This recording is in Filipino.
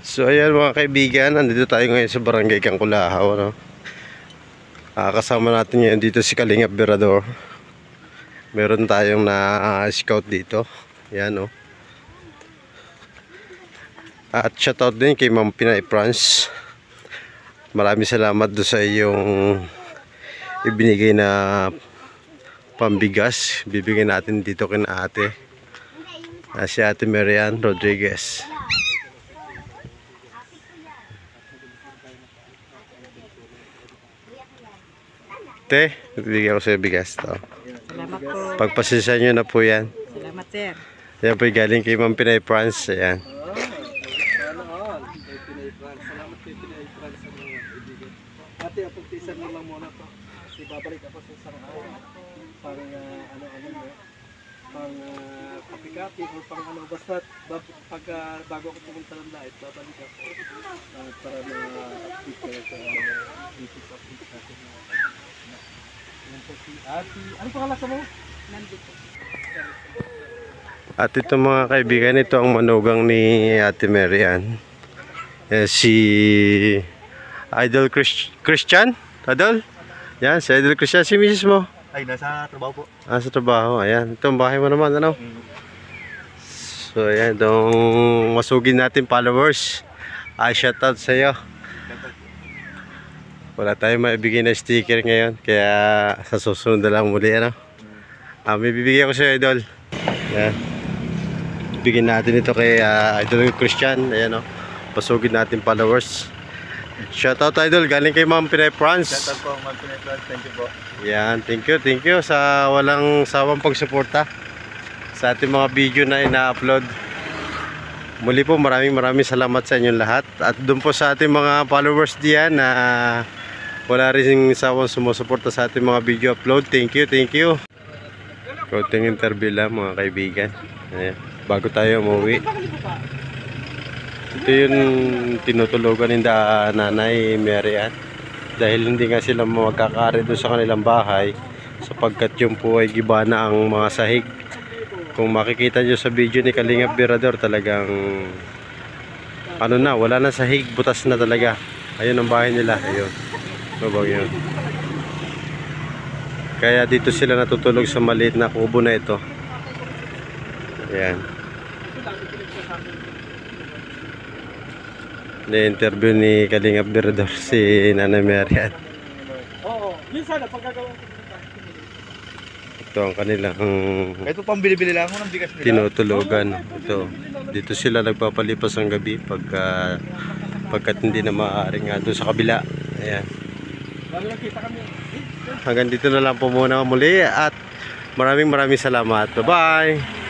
So ayan mga kaibigan, nandito tayo ngayon sa Barangay Kangkulahaw, no? Kasama natin ngayon dito si Kalingap Berador. Meron tayong na-scout dito. Ayan, no? At shoutout din kay Ma'am Pinay France. Maraming salamat do sa iyong ibinigay na pambigas. Bibigyan natin dito kina ate. Si Ate Marian Rodriguez. Te, bibigyan ko sa bigas to. Salamat po. Pagpasensya nyo na po yan. Salamat, sir. Yan po galing kay Ma'am Pinay France. Ayan. Salamat kay Pinay France sa mga ibigay. Ate, apagtisan mo lang muna po. Kasi babalik ako sa isang araw. Pang pang kapikati o pang basta bago ako pumunta ng light, babalik ako para na-update kayo sa latest update natin. Yan po si Ate. Ano pangalan mo? Nandito. At ito mga kaibigan, ito ang manugang ni Ate Marian. Si Idol Christian. Idol? Yan, si Idol Christian. Si Mrs. mo? Ay, nasa trabaho po. Sa trabaho. Ayan. Ito ang bahay mo naman, ano? So, ayan. Itong masugin natin followers. Shoutout sa iyo. Wala tayong maibigay na sticker ngayon. Kaya sa susunod na lang muli, ano? May bibigyan ko sa iyo, Idol. Ayan. Bigyan natin ito kay Idol Christian. Ayan, o. Pasugin natin followers. Shoutout, Idol. Galing kay Ma'am Pinay France. Shoutout po, Ma'am Pinay France. Thank you po. Yan, thank you sa walang sawang pagsuporta sa ating mga video na ina-upload. Muli po maraming salamat sa inyong lahat. At doon po sa ating mga followers diyan na wala rin sawang sumusuporta sa ating mga video upload. Thank you. Konting interview lang mga kaibigan. Ayan, bago tayo umuwi. Ito yung tinutulogan ng Nanay Marian. Dahil hindi nga sila magkakari doon sa kanilang bahay sapagkat yung po ay giba na ang mga sahig. Kung makikita nyo sa video ni Kalingap Berador, talagang wala na sahig, butas na talaga. Ayun ang bahay nila, ayun. Yun. Kaya dito sila natutulog sa maliit na kubo na ito. Ayan. Na-interview ni Kalingap Berador si Nanay Marian. Oo, minsan pagkagawa ko Ito ang kanilang ito pang bili-bili lang ako ng bigas nila. tinutulugan. Ito, dito sila nagpapalipas ng gabi pagkat hindi na maaaring nga doon sa kabila. Ayan. Hanggang dito na lang po muna muli at maraming salamat. Bye-bye!